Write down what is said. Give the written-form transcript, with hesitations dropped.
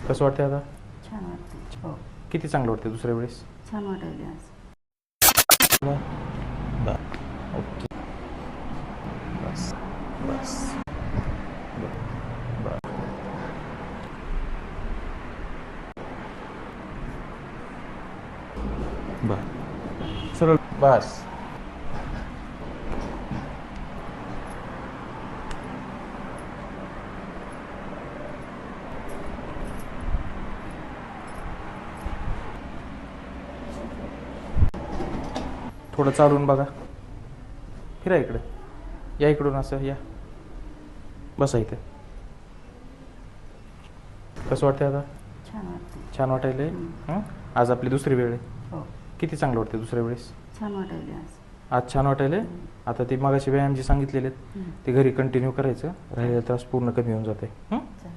कसं वाटतं आता? छान वाटते. हो, किती चांगलं वाटतं दुसऱ्या वेळेस? छान वाटायले आज. ओके. बस बस. बर. सरळ बस. थोडं चालून बघा. फिरा इकडे. या इकडून असं या. बसा इथे. कसं वाटतं आता? छान वाटते. छान वाटायले. आज आपली दुसरी वेळ आहे. हो, किती चांगलं वाटतं दुसऱ्या वेळेस? छान वाटायले आज. आज छान वाटायले. आता ते मगाशी व्यायाम जे सांगितलेले आहेत ते घरी कंटिन्यू करायचं. राहिलेला त्रास पूर्ण कमी होऊन जाते. चालेल.